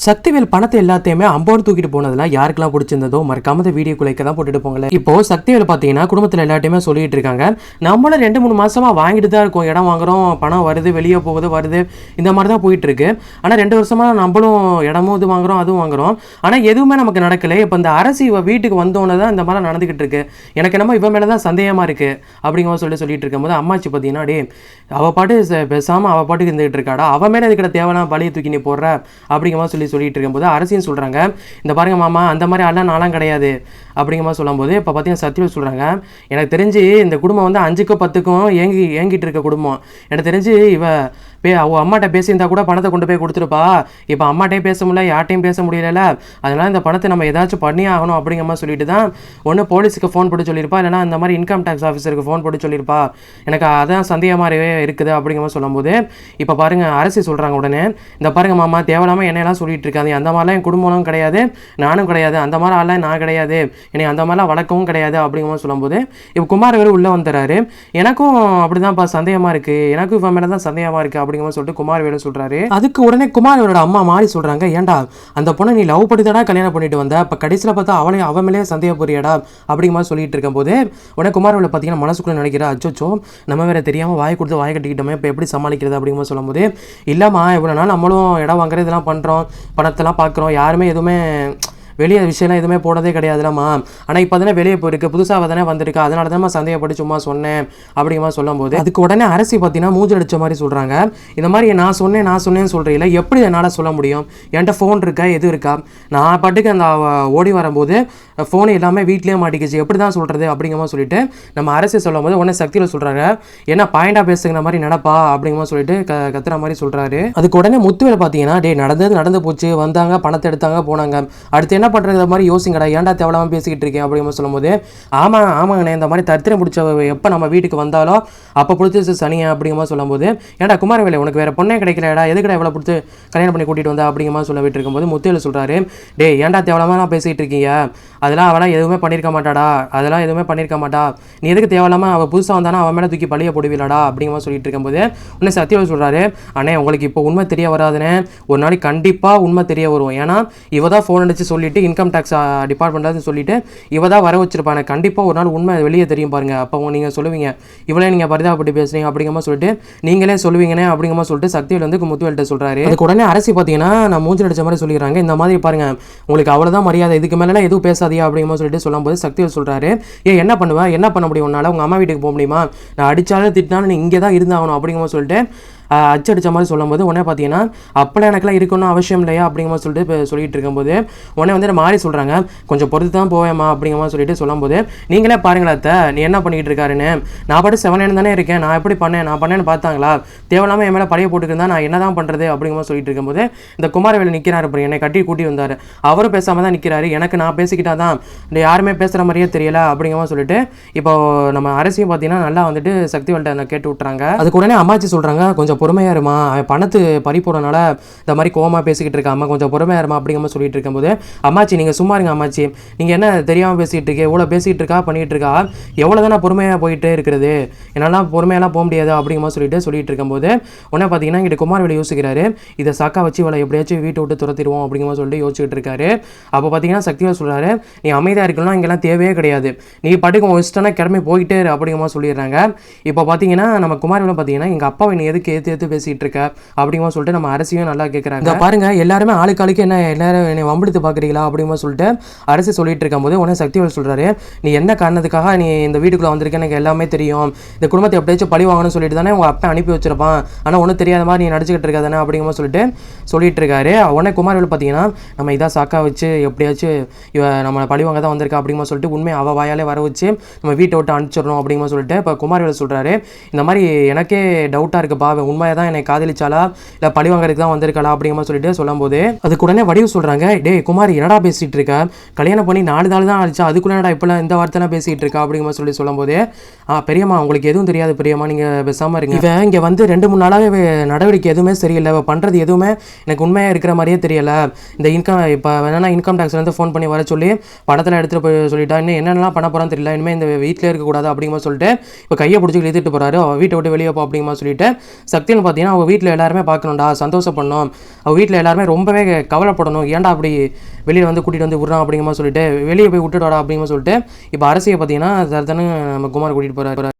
சக்திவேல் பணத்தை எல்லாத்தையுமே அம்போடு தூக்கிட்டு போனதுல யாருக்கெல்லாம் பிடிச்சிருந்ததோ மறக்காம இந்த வீடியோ குலைக்க தான் போட்டுட்டு போங்களேன். இப்போ சக்திவேல் பார்த்தீங்கன்னா குடும்பத்தில் எல்லாத்தையுமே சொல்லிட்டு இருக்காங்க, நம்மளும் 2-3 மாசமா வாங்கிட்டு தான் இருக்கோம், இடம் வாங்குறோம், பணம் வருது, வெளியே போகுது வருது, இந்த மாதிரி தான் போயிட்டு இருக்கு. ஆனால் 2 வருஷமா நம்மளும் இடமும் இது வாங்குறோம் அதுவும் வாங்குறோம், ஆனால் எதுவுமே நமக்கு நடக்கல. இப்போ இந்த அரசு இவ வீட்டுக்கு வந்தோன்னே தான் இந்த மாதிரி நடந்துகிட்டு இருக்கு, எனக்கு என்னமோ இவன் மேலே தான் சந்தேகமா இருக்கு அப்படிங்கிற சொல்லிட்டு இருக்கும்போது அம்மாச்சி பார்த்தீங்கன்னா டே அவள் பாட்டு பேசாமல் அவள் பாட்டுக்கு இருந்துகிட்டு இருக்காடா, அவன் மேலே இருக்கிற தேவையான பலியை தூக்கி நீ போடுற அப்படிங்கிற சொல்லிட்டு இருக்கும்போது அரசின்னு சொல்கிறாங்க, இந்த பாருங்க மாமா அந்த மாதிரி ஆள்லாம் நான்லாம் கிடையாது அப்படிங்கிற மாதிரி சொல்லும்போது இப்போ பார்த்தீங்கன்னா சத்தியம் சொல்கிறாங்க, எனக்கு தெரிஞ்சு இந்த குடும்பம் வந்து 5க்கும் 10க்கும் ஏங்கிட்டு இருக்க குடும்பம், எனக்கு தெரிஞ்சு இவ அவள் அம்மாட்ட பேசியிருந்தா கூட பணத்தை கொண்டு போய் கொடுத்துருப்பா, இப்போ அம்மாட்டையும் பேச முடியல யார்ட்டையும் பேச முடியல, அதனால இந்த பணத்தை நம்ம ஏதாச்சும் பண்ணி ஆகணும் அப்படிங்கிற மாதிரி சொல்லிட்டு தான் ஒன்று போலீஸுக்கு ஃபோன் போட்டு சொல்லியிருப்பா, இல்லைனா இந்த மாதிரி இன்கம் டேக்ஸ் ஆஃபீஸருக்கு ஃபோன் போட்டு சொல்லியிருப்பா, எனக்கு அதான் சந்தேகமாகவே இருக்குது அப்படிங்கிற மாதிரி சொல்லும்போது இப்போ பாருங்கள் அரசு சொல்கிறாங்க உடனே, இந்த பாருங்க மாமா தேவையில்லாமல் என்னையெல்லாம் சொல்லிட்டு இருக்காது, அந்த மாதிரிலாம் என் குடும்பமும் கிடையாது நானும் கிடையாது, அந்த மாதிரி ஆள்லாம் நான் கிடையாது, என்னை அந்த மாதிரிலாம் வழக்கவும் கிடையாது அப்படிங்கிற மாதிரி சொல்லும்போது இப்போ குமாரவேல் உள்ளே வந்துடுறாரு, எனக்கும் அப்படிதான்ப்பா சந்தேகமாக இருக்குது, எனக்கும் இவன் மேலே தான் சந்தேகமாக இருக்குது அப்படிங்கிற சொல்லிட்டு குமாரவேலு சொல்றாரு. அதுக்கு உடனே குமாரவேலோட அம்மா மாறி சொல்றாங்க, ஏன்டா அந்த பொண்ணை நீ லவ் பண்ணிட்டா கல்யாணம் பண்ணிட்டு வந்த, இப்போ கடைசியில் பார்த்தா அவன் மேலே சந்தேகப்படுறியடா அப்படிங்கிற மாதிரி சொல்லிட்டு இருக்கும் போது உடனே குமாரவேலு பார்த்தீங்கன்னா மனசுக்குள்ள நினைக்கிறா, அச்சோ நம்ம வேற தெரியாமல் வாய் கொடுத்து வாய் கட்டிக்கிட்டோமே, இப்போ எப்படி சமாளிக்கிறது அப்படிங்கிற மாதிரி சொல்லும்போது, இல்லைம்மா இவ்வளோ நாள் நம்மளும் இடம் வாங்குறது இதெல்லாம் பண்ணுறோம், பணத்தெல்லாம் பார்க்குறோம், யாருமே எதுவுமே வெளியே விஷயம்லாம் எதுவுமே போனதே கிடையாதுலாமா, ஆனால் இப்போ தானே வெளியே போயிருக்கு, புதுசாக தானே வந்திருக்கு, அதனால தான் சந்தேகப்பட்டு சும்மா சொன்னேன் அப்படிங்கிற சொல்லும்போது அதுக்கு உடனே அரசி பார்த்தீங்கன்னா மூஞ்சி அடிச்ச மாதிரி சொல்கிறாங்க, இந்த மாதிரி நான் சொன்னேன்னு சொல்கிறீங்களா, எப்படி என்னால் சொல்ல முடியும், என்கிட்ட ஃபோன் இருக்கா எது இருக்கா, நான் பாட்டுக்கு அந்த ஓடி வரும்போது ஃபோனு எல்லாமே வீட்லேயே மாட்டிக்கிச்சு, எப்படி தான் சொல்கிறது அப்படிங்கிற மாதிரி சொல்லிட்டு நம்ம அரசு சொல்லும் போது உடனே சக்தியில் சொல்கிறாங்க, என்ன பாயிண்டாக பேசுகிற மாதிரி நடப்பா அப்படிங்கிற மாதிரி சொல்லிட்டு கத்துற மாதிரி சொல்கிறாரு. அதுக்கு உடனே முத்துவேல் பார்த்தீங்கன்னா டே நடந்து போச்சு, வந்தாங்க பணத்தை எடுத்தாங்க போனாங்க, அடுத்து என்ன பண்ணுறது மாதிரி யோசிங்கடா, ஏன்டா தேவையில்லாமல் பேசிக்கிட்டு இருக்கேன் அப்படிங்கிற சொல்லும்போது, ஆமாங்கண்ணே இந்த மாதிரி தரித்திரம் பிடிச்ச எப்போ நம்ம வீட்டுக்கு வந்தாலோ அப்போ பிடிச்சி சனியா அப்படிங்கிற மாதிரி சொல்லும்போது, ஏன்டா குமாரவேலு உனக்கு வேறு பொண்ணே கிடைக்கலடா, எதுக்கடா எவ்வளோ பிடிச்சி கல்யாணம் பண்ணி கூட்டிகிட்டு வந்தா அப்படிங்கிற மாதிரி சொல்லிட்டு இருக்கும்போது முத்துவேல் சொல்கிறாரு, டே ஏன்டா தேவையில்லாமல் நான் பேசிகிட்டு இருக்கீங்க, அதெல்லாம் அவளாம் எதுவுமே பண்ணியிருக்க மாட்டாடா, அதெல்லாம் எதுவுமே பண்ணியிருக்க மாட்டா, நீ எதுக்கு தேவையில்லாமல் அவள் புதுசாக வந்தானா அவன் மேலே தூக்கி பழிய போடுவீளாடா அப்படிங்கிற மாதிரி சொல்லிட்டு இருக்கும்போது உடனே சத்தியவேல் சொல்கிறாரு, அண்ணே உங்களுக்கு இப்போ உண்மை தெரிய வராதுன்னு, ஒரு நாளைக்கு கண்டிப்பாக உண்மை தெரிய வரும், ஏன்னா இவ தான் ஃபோன் அடித்து சொல்லிட்டு இன்கம் டேக்ஸ் டிபார்ட்மெண்ட்டில் சொல்லிட்டு இவ தான் வர வச்சிருப்பாங்க, கண்டிப்பாக ஒரு நாள் உண்மை வெளியே தெரியும் பாருங்க, அப்போ நீங்கள் சொல்லுவீங்க இவளே நீங்கள் பரிதாபப்பட்டு பேசுறீங்க அப்படிங்கிற மாதிரி சொல்லிட்டு நீங்களே சொல்லுவீங்கன்னே அப்படிங்கிற மாதிரி சொல்லிட்டு சக்திவேல் வந்து முத்துவேல்கிட்ட சொல்கிறாரு. அதுக்கு உடனே அரசி பார்த்தீங்கன்னா நான் மூஞ்சி அடிச்ச மாதிரி சொல்லிடுறாங்க, இந்த மாதிரி பாருங்க உங்களுக்கு அவ்வளோதான் மரியாதை, இதுக்கு மேலே எதுவும் பேசாதியா அப்படிங்கிற மாதிரி சொல்லிட்டு சொல்லும்போது சக்திவேல் சொல்கிறாரு, என்ன பண்ணுவேன் என்ன பண்ண முடியும் உன்னால், உங்கள் அம்மா வீட்டுக்கு போக முடியுமா, நான் அடித்தாலும் திட்டினாலும் நீ இங்கே தான் இருந்தாகணும் அப்படிங்கிற மாதிரி சொல்லிட்டு அச்சடிச்ச மாதிரி சொல்லும்போது உடனே பார்த்தீங்கன்னா அப்போலாம் எனக்குலாம் இருக்கணும் அவசியம் இல்லையா அப்படிங்கிற மாதிரி சொல்லிட்டு இப்போ சொல்லிட்டு இருக்கும்போது உடனே வந்து மாறி சொல்கிறாங்க, கொஞ்சம் பொறுத்து தான் போவேம்மா அப்படிங்கிற மாதிரி சொல்லிட்டு சொல்லும்போது, நீங்களே பாருங்களா அத்தை நீ என்ன பண்ணிகிட்டு இருக்காருன்னு, நான் பாட்டு 7 தானே இருக்கேன், நான் எப்படி நான் பண்ணேன்னு பார்த்தாங்களா, தேவையில்லாமல் என் மேலே பழைய போட்டுருந்தா நான் என்ன தான் பண்ணுறது அப்படிங்கிற மாதிரி சொல்லிட்டு இருக்கும்போது இந்த குமாரவேலு நிற்கிறாரு அப்புறம் என்னை கட்டி கூட்டி வந்தார், அவரும் பேசாமல் தான் நிற்கிறாரு, எனக்கு நான் பேசிக்கிட்டா தான் யாருமே பேசுகிற மாதிரியே தெரியல அப்படிங்கிற மாதிரி சொல்லிட்டு இப்போ நம்ம அரசியும் பார்த்தீங்கன்னா நல்லா வந்துட்டு சக்திவேல்கிட்ட கேட்டு விட்டுறாங்க. அதுக்கு உடனே அம்மாச்சி சொல்கிறாங்க, கொஞ்சம் பொறுமையாக இருமா, பணத்து பறி போடுறனால இந்த மாதிரி கோவமாக பேசிக்கிட்டு இருக்கா, அம்மா கொஞ்சம் பொறுமையாக இருமா அப்படிங்கிற மாதிரி சொல்லிட்டு இருக்கும்போது, அம்மாச்சி நீங்கள் சும்மா இருங்க அம்மாச்சி, நீங்கள் என்ன தெரியாமல் பேசிகிட்டு இருக்கே, எவ்வளோ பேசிகிட்டு இருக்கா பண்ணிகிட்டு இருக்கா, எவ்வளோ தான் நான் பொறுமையாக போயிட்டே இருக்கிறது, என்னால் பொறுமையெல்லாம் போக முடியாது அப்படிங்கிற மாதிரி சொல்லிட்டு இருக்கும்போது உடனே பார்த்தீங்கன்னா இங்கிட்ட குமாரவேலு யோசிக்கிறாரு, இதை சாக்கா வச்சு இவளை எப்படியாச்சும் வீட்டை விட்டு துரத்திடுவோம் அப்படிங்கிற மாதிரி சொல்லிட்டு யோசிச்சுட்டு இருக்காரு. அப்போ பார்த்தீங்கன்னா சக்திவேல் சொல்கிறாரு, நீ அமைதியாக இருக்கணும், இங்கெல்லாம் தேவையே கிடையாது, நீ பாட்டுக்கு உன் இஷ்டம்னா கிளம்பி போயிட்டே அப்படிங்கிற மாதிரி சொல்லிடுறாங்க. இப்போ பார்த்தீங்கன்னா நம்ம குமாரவேலு பார்த்தீங்கன்னா எங்கள் அப்பாவை நீ எதுக்கு ஏற்று பேசிட்டு இருக்க அப்படிங்கிற சொல்லிட்டு நம்ம அரசியும் நல்லா கேட்குறாங்க, பாருங்க எல்லாருமே ஆளுக்கு என்ன எல்லாரும் என்னை வம்பிடுத்து பார்க்குறீங்களா அப்படிங்கிற சொல்லிட்டு அரசு சொல்லிட்டு இருக்கும்போது உடனே சக்திவேல் சொல்கிறாரு, நீ என்ன காரணத்துக்காக நீ இந்த வீட்டுக்குள்ளே வந்திருக்க எனக்கு எல்லாமே தெரியும், இந்த குடும்பத்தை எப்படியாச்சும் பழி வாங்கணும்னு சொல்லிட்டு தானே உங்கள் அப்பா அனுப்பி வச்சிருப்பான், ஆனால் ஒன்றும் தெரியாத மாதிரி நீ நடிச்சுக்கிட்டு இருக்காதானே அப்படிங்கிற சொல்லிட்டு இருக்காரு. உடனே குமாரவேலு பார்த்தீங்கன்னா நம்ம இதாக சாக்கா வச்சு எப்படியாச்சும் இவ நம்ம பழி வாங்க தான் வந்திருக்கா அப்படிங்கிற சொல்லிட்டு உண்மை அவள் வாயாலே வர வச்சு நம்ம வீட்டை விட்டு அனுப்பிச்சிடணும் அப்படிங்கிற சொல்லிட்டு இப்போ குமாரவேலு சொல்கிறாரு, இந்த மாதிரி எனக்கே டவுட்டாக இருக்குப்பா, உண்மையாக தான் என்னை காதலிச்சாலா இல்லை பழி வாங்கறதுக்கு தான் வந்திருக்கா அப்படிங்கிற மாதிரி சொல்லிட்டு சொல்லும்போது அதுக்கு உடனே வடிவு சொல்கிறாங்க, டே குமார் என்னடா பேசிகிட்டு இருக்க, கல்யாணம் பண்ணி 4 நாள் தான் ஆச்சு, அதுக்குள்ளே இப்போலாம் இந்த வார்த்தைலாம் பேசிகிட்டு இருக்கா அப்படிங்கிற மாதிரி சொல்லும்போது, பெரியம்மா உங்களுக்கு எதுவும் தெரியாது பெரியம்மா, நீங்கள் பேசாமல் இருங்க, இவன் இங்கே வந்து 2-3 நாளாகவே நடவடிக்கை எதுவுமே சரியில்லை, பண்ணுறது எதுவுமே எனக்கு உண்மையாக இருக்கிற மாதிரியே தெரியலை, இந்த இப்போ வேணா இன்கம் டேக்ஸ்லேருந்து ஃபோன் பண்ணி வர சொல்லி பணத்தில் எடுத்துகிட்டு போய் சொல்லிட்டா, இன்னும் என்னென்னலாம் பண்ண போகிறான்னு தெரியல, இனிமேல் இந்த வீட்டில் இருக்கக்கூடாது அப்படிங்கிற சொல்லிட்டு இப்போ கையை பிடிச்சி இழுத்துட்டு போகிறாரு, வீட்டை விட்டு வெளியே போ அப்படிங்கிற மாதிரி சொல்லிட்டு சக்தி சக்தின்னு பார்த்தீங்கன்னா அவங்க வீட்டில் எல்லாருமே பார்க்கணும்டா, சந்தோஷப்படணும், அவள் வீட்டில் எல்லாருமே ரொம்பவே கவலைப்படணும், ஏன்டா அப்படி வெளியில் வந்து கூட்டிகிட்டு வந்து விட்றான் அப்படிங்கிற மாதிரி சொல்லிட்டு வெளியே போய் விட்டுடுவாடா அப்படிங்கிற மாதிரி சொல்லிட்டு இப்போ அரசியை பார்த்தீங்கன்னா தரத்தனு நம்ம குமார் கூட்டிகிட்டு போகிறாரு.